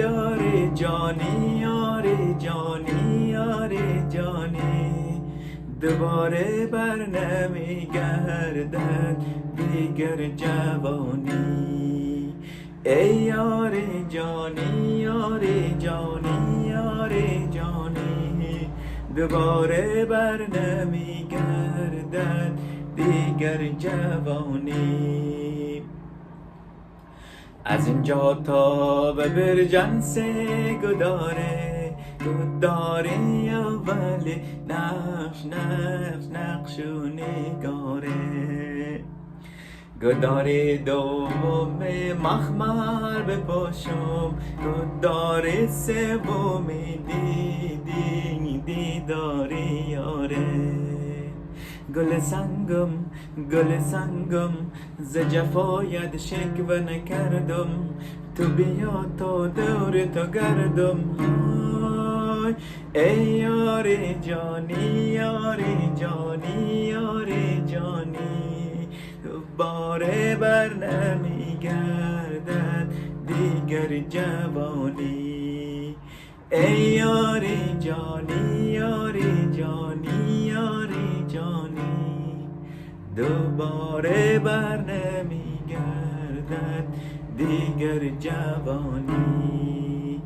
یار جانی یار جانی یار جانی دوباره بر نمیگردد دیگر جوانی ای یار جانی یار جانی یار جانی دوباره بر نمیگردد دیگر جوانی از اینجا تا به برجنس گداره اولی نقش و نگاره گداره دوم مخمر بپاشم گداره سوم دیدار یاره گل سنگم ز جفایت شکوه نکردم تو بیا تا دور تو گردم ای یار جانی یار جانی یار جانی دوباره بر نمیگردد دیگر جوانی ای یار جانی یار جانی یار جانی دوباره بر نمیگردد دیگر جوانی